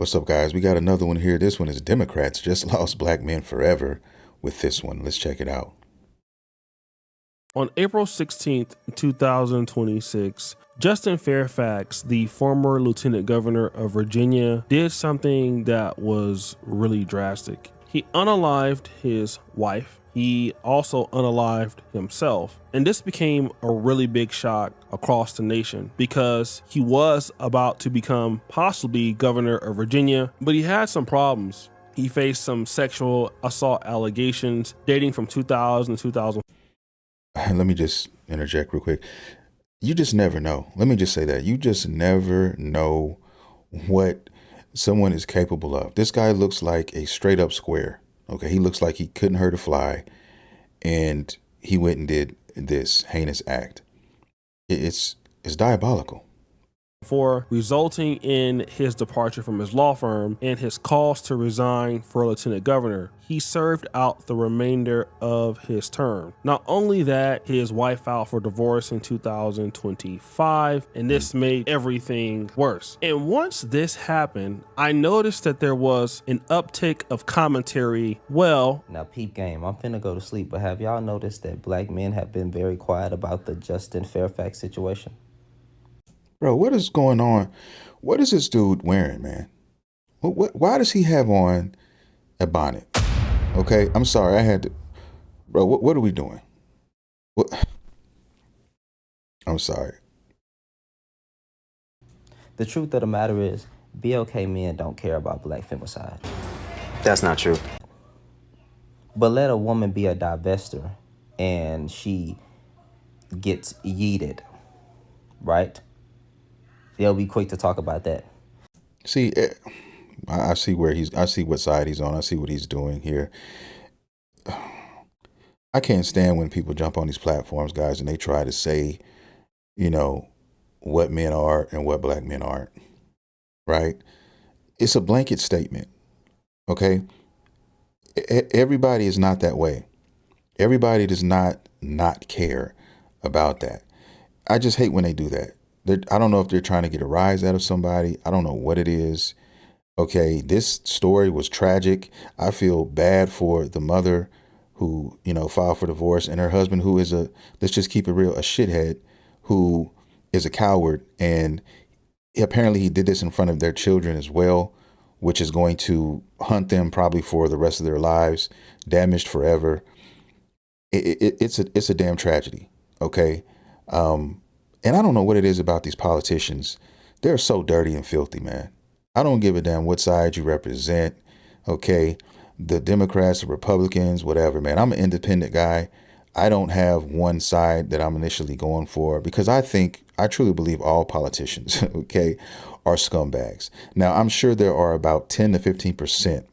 What's up, guys? We got another one here. This one is Democrats just lost black men forever with this one. Let's check it out. On April 16th, 2026, Justin Fairfax, the former lieutenant governor of Virginia, did something that was really drastic. He unalived his wife. He also unalived himself. And this became a really big shock across the nation because he was about to become possibly governor of Virginia, but he had some problems. He faced some sexual assault allegations dating from 2000 to 2000. Let me just interject real quick. You just never know. Let me just say that. You just never know what someone is capable of. This guy looks like a straight up square. Okay, he looks like he couldn't hurt a fly, and he went and did this heinous act. It's diabolical. For resulting in his departure from his law firm and his calls to resign for lieutenant governor. He served out the remainder of his term. Not only that, his wife filed for divorce in 2025, and this made everything worse. And once this happened, I noticed that there was an uptick of commentary. Well, now peep game, I'm finna go to sleep, but have y'all noticed that black men have been very quiet about the Justin Fairfax situation? Bro, what is going on? What is this dude wearing, man? Why does he have on a bonnet? Okay, I'm sorry, I had to. Bro, what are we doing? What? I'm sorry. The truth of the matter is, BLK men don't care about black femicide. That's not true. But let a woman be a divester and she gets yeeted, right? They'll be quick to talk about that. See, I see I see what side he's on. I see what he's doing here. I can't stand when people jump on these platforms, guys, and they try to say, what men are and what black men aren't, right? It's a blanket statement, okay? Everybody is not that way. Everybody does not care about that. I just hate when they do that. I don't know if they're trying to get a rise out of somebody. I don't know what it is. Okay, this story was tragic. I feel bad for the mother who, filed for divorce, and her husband who is let's just keep it real, a shithead who is a coward. And apparently he did this in front of their children as well, which is going to haunt them probably for the rest of their lives, damaged forever. It's a damn tragedy. Okay. And I don't know what it is about these politicians. They're so dirty and filthy, man. I don't give a damn what side you represent. Okay. The Democrats, the Republicans, whatever, man. I'm an independent guy. I don't have one side that I'm initially going for because I truly believe all politicians, okay, are scumbags. Now, I'm sure there are about 10 to 15%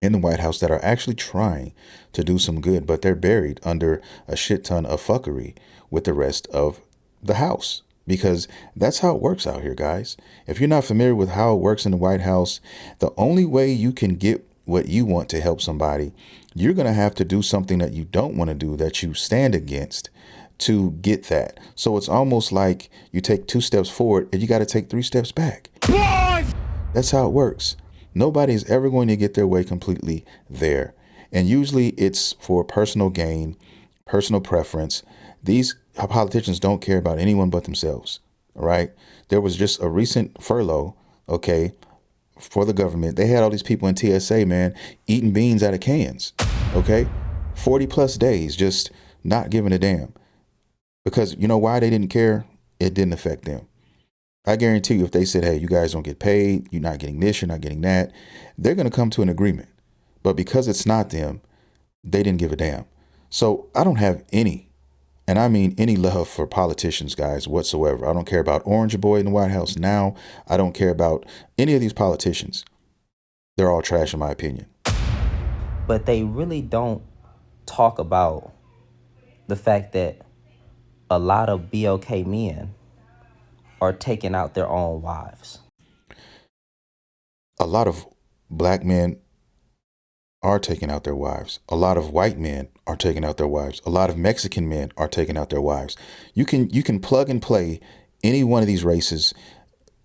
in the White House that are actually trying to do some good, but they're buried under a shit ton of fuckery with the rest of the House, because that's how it works out here, guys. If you're not familiar with how it works in the White House, the only way you can get what you want to help somebody, you're going to have to do something that you don't want to do, that you stand against to get that. So it's almost like you take 2 steps forward and you got to take 3 steps back. That's how it works. Nobody's ever going to get their way completely there. And usually it's for personal gain, personal preference. These politicians don't care about anyone but themselves. All right. There was just a recent furlough, okay, for the government. They had all these people in TSA, man, eating beans out of cans. Okay. 40 plus days, just not giving a damn. Because you know why they didn't care? It didn't affect them. I guarantee you, if they said, hey, you guys don't get paid, you're not getting this, you're not getting that, they're going to come to an agreement. But because it's not them, they didn't give a damn. So I don't have any, and I mean any love for politicians, guys, whatsoever. I don't care about Orange Boy in the White House now. I don't care about any of these politicians. They're all trash in my opinion. But they really don't talk about the fact that a lot of BLK men are taking out their own wives. A lot of black men are taking out their wives. A lot of white men are taking out their wives. A lot of Mexican men are taking out their wives. You can plug and play any one of these races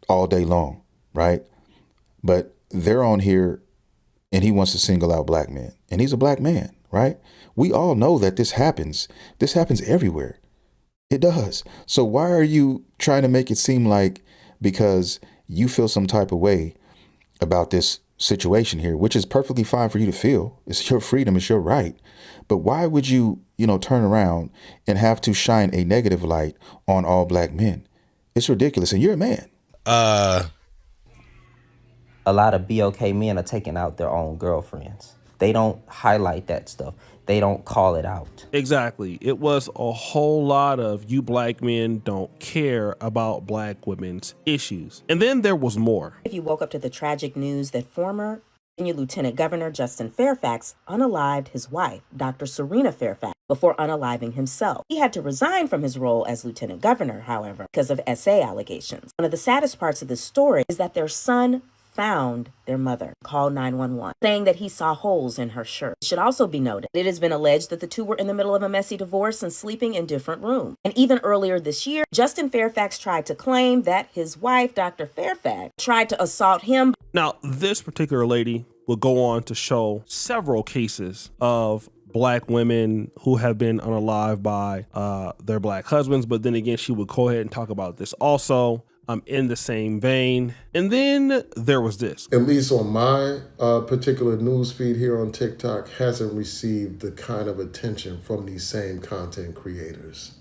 all day long, right? But they're on here and he wants to single out black men. And he's a black man, right? We all know that this happens. This happens everywhere. It does. So why are you trying to make it seem like because you feel some type of way about this situation here, which is perfectly fine for you to feel. It's your freedom, it's your right. But why would you, turn around and have to shine a negative light on all black men? It's ridiculous. And you're a man. A lot of BLK men are taking out their own girlfriends. They don't highlight that stuff. They don't call it out. Exactly. It was a whole lot of you black men don't care about black women's issues. And then there was more. If you woke up to the tragic news that former Virginia Lieutenant Governor Justin Fairfax unalived his wife, Dr. Serena Fairfax, before unaliving himself. He had to resign from his role as lieutenant governor, however, because of SA allegations. One of the saddest parts of this story is that their son found their mother, called 911, saying that he saw holes in her shirt. It should also be noted, it has been alleged that the two were in the middle of a messy divorce and sleeping in different rooms. And even earlier this year, Justin Fairfax tried to claim that his wife, Dr. Fairfax, tried to assault him. Now, this particular lady will go on to show several cases of black women who have been unalived by their black husbands. But then again, she would go ahead and talk about this also. In the same vein. And then there was this. At least on my particular news feed here on TikTok, hasn't received the kind of attention from these same content creators.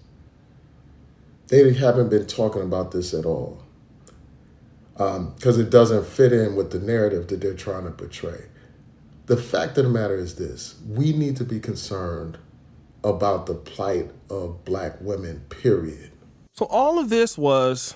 They haven't been talking about this at all. Because it doesn't fit in with the narrative that they're trying to portray. The fact of the matter is this: we need to be concerned about the plight of black women, period. So all of this was,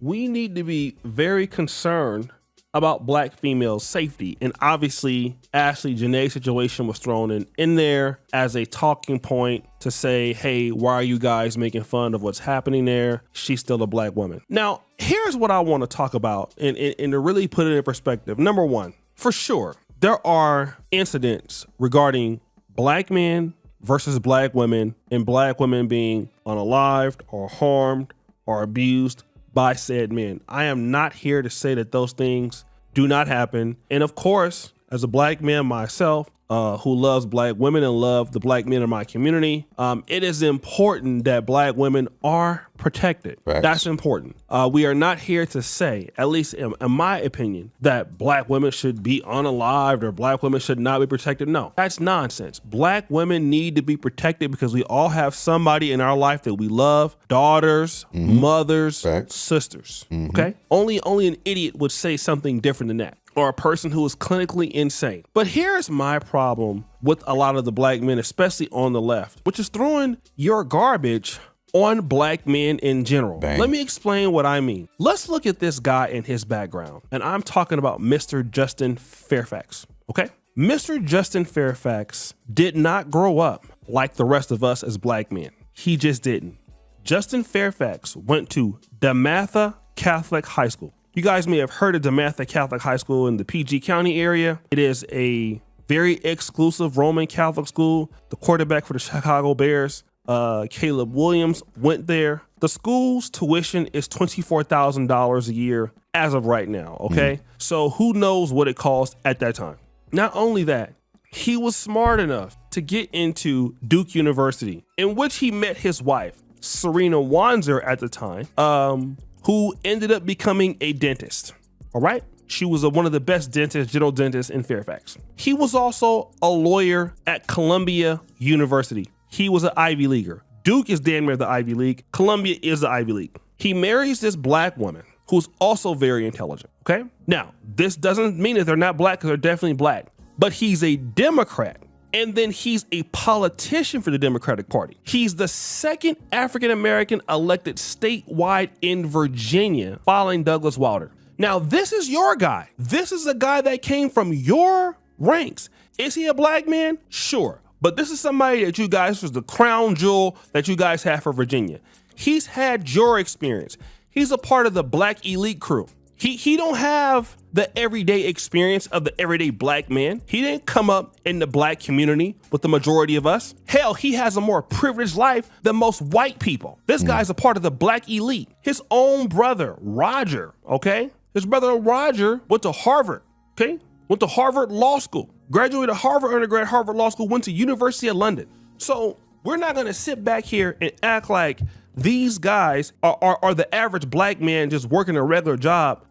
we need to be very concerned about black females' safety. And obviously, Ashley Janae's situation was thrown in there as a talking point to say, hey, why are you guys making fun of what's happening there? She's still a black woman. Now, here's what I want to talk about and to really put it in perspective. Number one, for sure, there are incidents regarding black men versus black women and black women being unalived or harmed or abused by said men. I am not here to say that those things do not happen. And of course, as a black man myself, who loves black women and love the black men in my community, it is important that black women are protected. Right. That's important. We are not here to say, at least in my opinion, that black women should be unalived or black women should not be protected. No, that's nonsense. Black women need to be protected because we all have somebody in our life that we love, daughters, mothers, Facts. sisters. Okay? Only an idiot would say something different than that, or a person who is clinically insane. But here's my problem with a lot of the black men, especially on the left, which is throwing your garbage on black men in general. Bang. Let me explain what I mean. Let's look at this guy and his background. And I'm talking about Mr. Justin Fairfax, okay? Mr. Justin Fairfax did not grow up like the rest of us as black men. He just didn't. Justin Fairfax went to DeMatha Catholic High School. You guys may have heard of DeMatha Catholic High School in the PG County area. It is a very exclusive Roman Catholic school. The quarterback for the Chicago Bears, Caleb Williams, went there. The school's tuition is $24,000 a year as of right now, okay? So who knows what it cost at that time. Not only that, he was smart enough to get into Duke University, in which he met his wife, Serena Wanzer at the time, who ended up becoming a dentist, all right? She was one of the best dentists, general dentists in Fairfax. He was also a lawyer at Columbia University. He was an Ivy Leaguer. Duke is damn near the Ivy League. Columbia is the Ivy League. He marries this black woman who's also very intelligent, okay? Now, this doesn't mean that they're not black, because they're definitely black, but he's a Democrat. And then he's a politician for the Democratic Party. He's the second African-American elected statewide in Virginia, following Douglas Wilder. Now, this is your guy. This is a guy that came from your ranks. Is he a black man? Sure. But this is somebody that you guys was the crown jewel that you guys have for Virginia. He's had your experience. He's a part of the black elite crew. He don't have the everyday experience of the everyday black man. He didn't come up in the black community with the majority of us. Hell, he has a more privileged life than most white people. This guy's a part of the black elite. His own brother, Roger, okay? His brother Roger went to Harvard. Okay? Went to Harvard Law School, graduated Harvard undergrad, Harvard Law School, went to University of London. So we're not gonna sit back here and act like these guys are the average black man just working a regular job,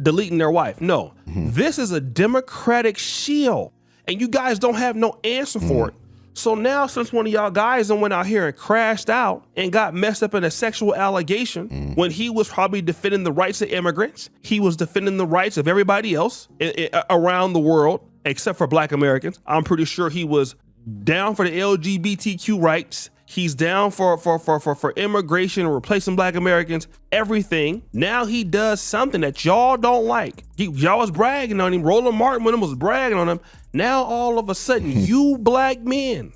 deleting their wife. No, this is a Democratic shield, and you guys don't have no answer for it. So now, since one of y'all guys went out here and crashed out and got messed up in a sexual allegation when he was probably defending the rights of immigrants, he was defending the rights of everybody else around the world, except for black Americans. I'm pretty sure he was down for the LGBTQ rights. He's down for immigration and replacing black Americans, everything. Now he does something that y'all don't like. Y'all was bragging on him. Roland Martin when was bragging on him. Now all of a sudden, you black men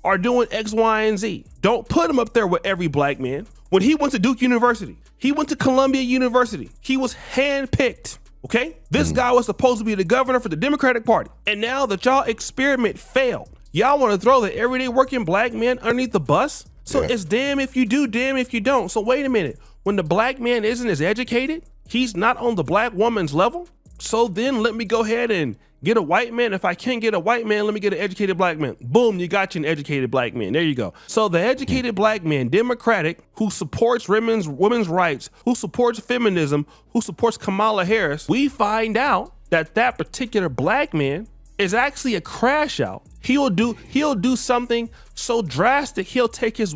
are doing X, Y, and Z. Don't put him up there with every black man. When he went to Duke University, he went to Columbia University. He was handpicked. Okay? This guy was supposed to be the governor for the Democratic Party. And now that y'all experiment failed, y'all want to throw the everyday working black man underneath the bus? So it's damn if you do, damn if you don't. So wait a minute. When the black man isn't as educated, he's not on the black woman's level. So then let me go ahead and get a white man. If I can't get a white man, let me get an educated black man. Boom, you got you an educated black man. There you go. So the educated black man, Democratic, who supports women's rights, who supports feminism, who supports Kamala Harris, we find out that that particular black man is actually a crash out. He'll do something so drastic, he'll take his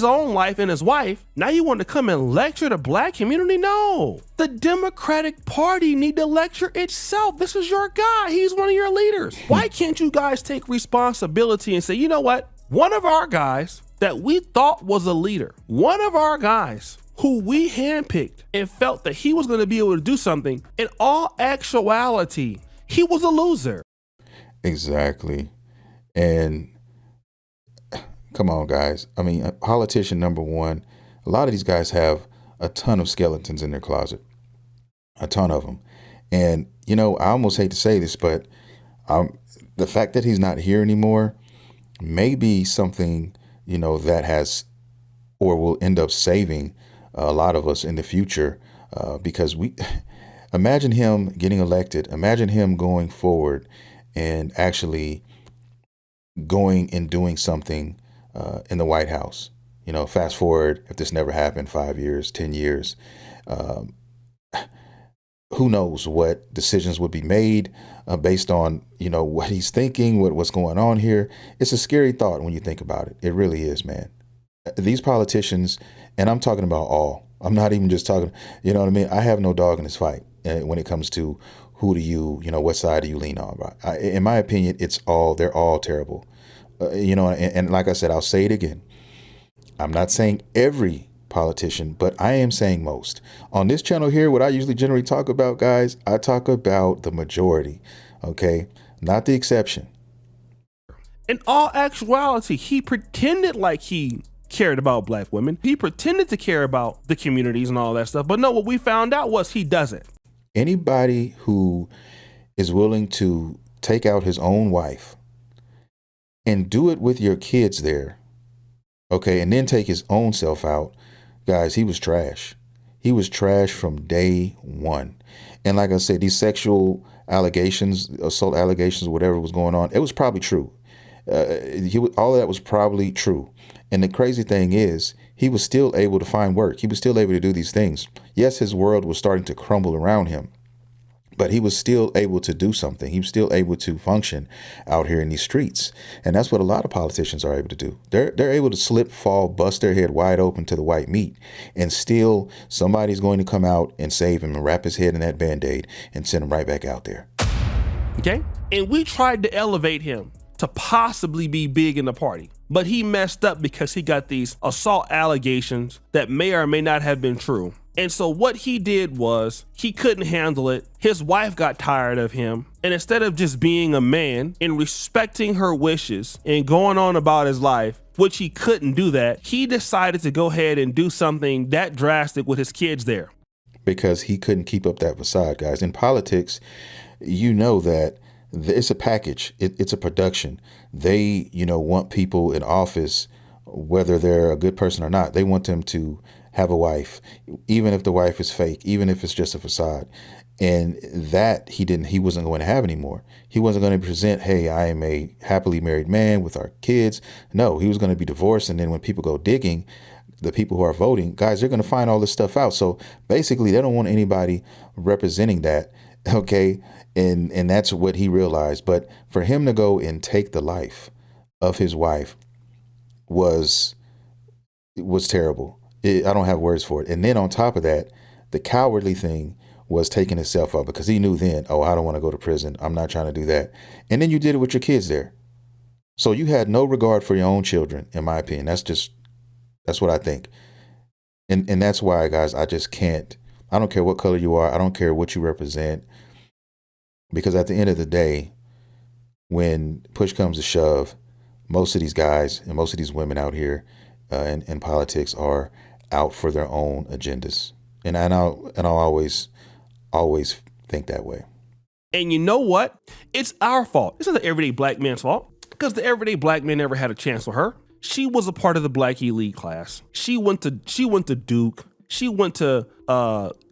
own life and his wife. Now you want to come and lecture the black community? No. The Democratic Party need to lecture itself. This is your guy. He's one of your leaders. Why can't you guys take responsibility and say, you know what? One of our guys that we thought was a leader, one of our guys who we handpicked and felt that he was going to be able to do something, in all actuality, he was a loser. Exactly. And come on, guys. I mean, politician number one, a lot of these guys have a ton of skeletons in their closet, a ton of them. And, you know, I almost hate to say this, but the fact that he's not here anymore may be something, you know, that has or will end up saving a lot of us in the future, because imagine him getting elected. Imagine him going forward and actually going and doing something in the White House. You know, fast forward, if this never happened, 5 years, 10 years, who knows what decisions would be made based on, you know, what he's thinking, what's going on here. It's a scary thought when you think about it. It really is, man. These politicians, and I'm talking about all, I'm not even just talking, you know what I mean? I have no dog in this fight when it comes to who do you know, what side do you lean on? In my opinion, they're all terrible. You know, and like I said, I'll say it again. I'm not saying every politician, but I am saying most. On this channel here, what I usually generally talk about, guys, I talk about the majority, okay? Not the exception. In all actuality, he pretended like he cared about black women. He pretended to care about the communities and all that stuff. But no, what we found out was he doesn't. Anybody who is willing to take out his own wife and do it with your kids there, okay, and then take his own self out, guys, he was trash. He was trash from day one. And like I said, these sexual allegations, assault allegations, whatever was going on, it was probably true. All of that was probably true. And the crazy thing is, he was still able to find work. He was still able to do these things. Yes, his world was starting to crumble around him, but he was still able to do something. He was still able to function out here in these streets. And that's what a lot of politicians are able to do. They're able to slip, fall, bust their head wide open to the white meat, and still somebody's going to come out and save him and wrap his head in that Band-Aid and send him right back out there. Okay? And we tried to elevate him to possibly be big in the party, but he messed up because he got these assault allegations that may or may not have been true. And so what he did was he couldn't handle it. His wife got tired of him. And instead of just being a man and respecting her wishes and going on about his life, which he couldn't do that, he decided to go ahead and do something that drastic with his kids there. Because he couldn't keep up that facade, guys. In politics, you know that it's a package. It's a production. They, you know, want people in office, whether they're a good person or not. They want them to have a wife, even if the wife is fake, even if it's just a facade. And that he wasn't going to have anymore. He wasn't going to present, hey, I am a happily married man with our kids. No, he was going to be divorced. And then when people go digging, the people who are voting, guys, they're going to find all this stuff out. So basically, they don't want anybody representing that. Okay. And that's what he realized. But for him to go and take the life of his wife was terrible. I don't have words for it. And then on top of that, the cowardly thing was taking himself up, because he knew then, oh, I don't want to go to prison. I'm not trying to do that. And then you did it with your kids there. So you had no regard for your own children, in my opinion. That's what I think. And that's why, guys, I just can't. I don't care what color you are. I don't care what you represent. Because at the end of the day, when push comes to shove, most of these guys and most of these women out here in politics are out for their own agendas. And I'll always think that way. And you know what? It's our fault. It's not the everyday black man's fault, because the everyday black man never had a chance with her. She was a part of the black elite class. She went to Duke. She went to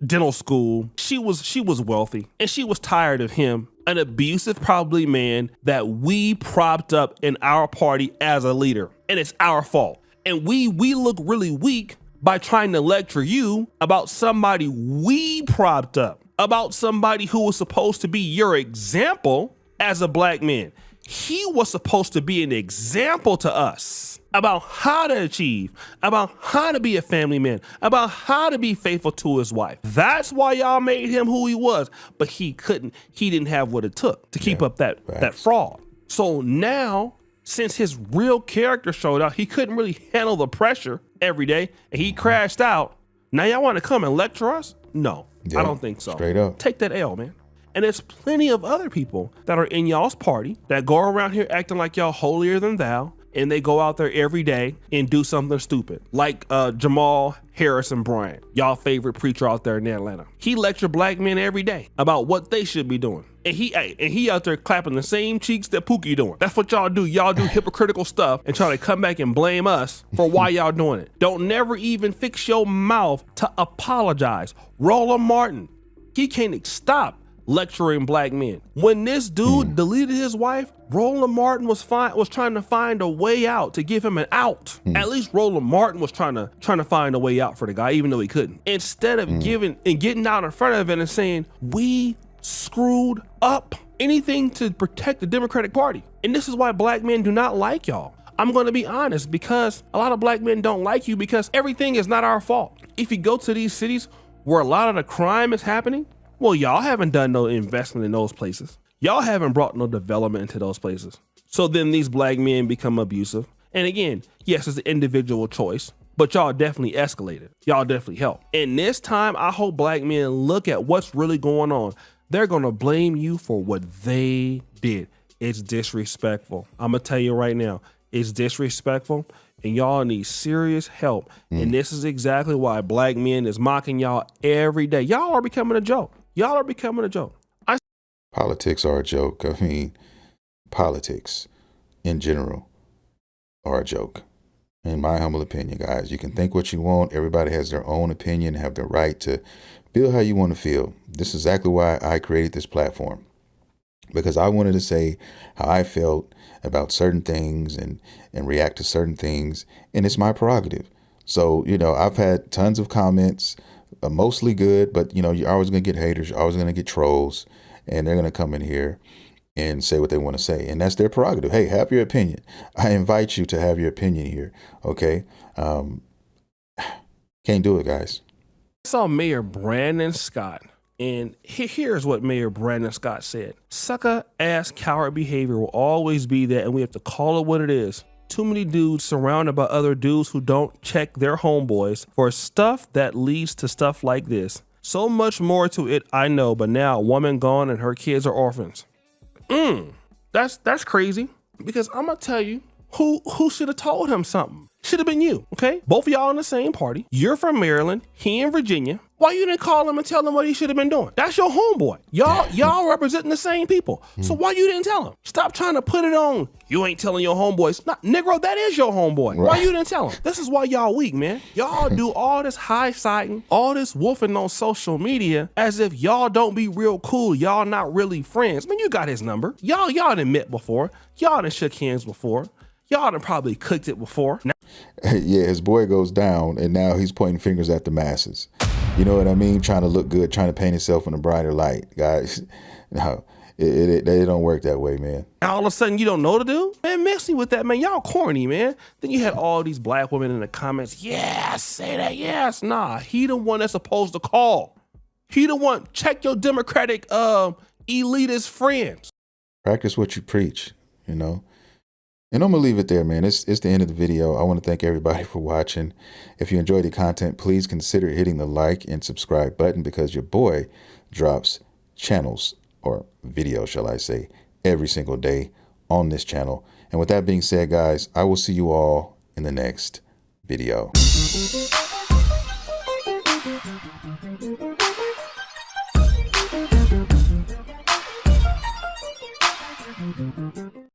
dental school. She was wealthy, and she was tired of him, an abusive, probably man that we propped up in our party as a leader, and it's our fault. And we look really weak by trying to lecture you about somebody we propped up, about somebody who was supposed to be your example as a black man. He was supposed to be an example to us about how to achieve, about how to be a family man, about how to be faithful to his wife. That's why y'all made him who he was, but he couldn't. He didn't have what it took to keep up that fraud. So now, since his real character showed out, he couldn't really handle the pressure every day, and he crashed out. Now y'all want to come and lecture us? No, I don't think so. Straight up. Take that L, man. And there's plenty of other people that are in y'all's party that go around here acting like y'all holier than thou, and they go out there every day and do something stupid, like Jamal Harrison Bryant, y'all favorite preacher out there in Atlanta. He lectured black men every day about what they should be doing. And he out there clapping the same cheeks that Pookie doing. That's what y'all do. Y'all do hypocritical stuff and try to come back and blame us for why y'all doing it. Don't never even fix your mouth to apologize. Roland Martin, he can't stop lecturing black men. When this dude deleted his wife, Roland Martin was trying to find a way out to give him an out. At least Roland Martin was trying to find a way out for the guy, even though he couldn't. Instead of getting out in front of it and saying, we screwed up, anything to protect the Democratic Party. And this is why black men do not like y'all. I'm going to be honest, because a lot of black men don't like you because everything is not our fault. If you go to these cities where a lot of the crime is happening, well, y'all haven't done no investment in those places. Y'all haven't brought no development into those places. So then these black men become abusive. And again, yes, it's an individual choice, but y'all definitely escalated. Y'all definitely helped. And this time, I hope black men look at what's really going on. They're going to blame you for what they did. It's disrespectful. I'm going to tell you right now, it's disrespectful, and y'all need serious help. And this is exactly why black men is mocking y'all every day. Y'all are becoming a joke. Y'all are becoming a joke. Politics are a joke. I mean, politics in general are a joke. In my humble opinion, guys, you can think what you want. Everybody has their own opinion, have the right to feel how you want to feel. This is exactly why I created this platform, because I wanted to say how I felt about certain things and react to certain things. And it's my prerogative. So, I've had tons of comments, mostly good, but, you're always going to get haters. You're always going to get trolls, and they're going to come in here and say what they want to say. And that's their prerogative. Hey, have your opinion. I invite you to have your opinion here. Okay. Can't do it, guys. I saw Mayor Brandon Scott, and here's what Mayor Brandon Scott said. Sucker ass coward behavior will always be there, and we have to call it what it is. Too many dudes surrounded by other dudes who don't check their homeboys for stuff that leads to stuff like this. So much more to it, I know, but now a woman gone and her kids are orphans. That's crazy, because I'm gonna tell you who should have told him something. Should have been you, okay? Both of y'all in the same party. You're from Maryland, he in Virginia. Why you didn't call him and tell him what he should have been doing? That's your homeboy. Y'all representing the same people. So why you didn't tell him? Stop trying to put it on. You ain't telling your homeboys. Not, Negro, that is your homeboy. Why you didn't tell him? This is why y'all weak, man. Y'all do all this high-siding, all this wolfing on social media as if y'all don't be real cool. Y'all not really friends. Man, you got his number. Y'all done met before. Y'all done shook hands before. Y'all done probably cooked it before. Yeah, his boy goes down, and now he's pointing fingers at the masses. You know what I mean? Trying to look good, trying to paint himself in a brighter light, guys. No, it don't work that way, man. All of a sudden, you don't know what to do? Man, mix me with that, man. Y'all corny, man. Then you had all these black women in the comments. Yes, say that, yes. Nah, he the one that's supposed to call. He the one. Check your Democratic elitist friends. Practice what you preach, you know? And I'm going to leave it there, man. It's the end of the video. I want to thank everybody for watching. If you enjoyed the content, please consider hitting the like and subscribe button, because your boy drops channels, or videos, shall I say, every single day on this channel. And with that being said, guys, I will see you all in the next video.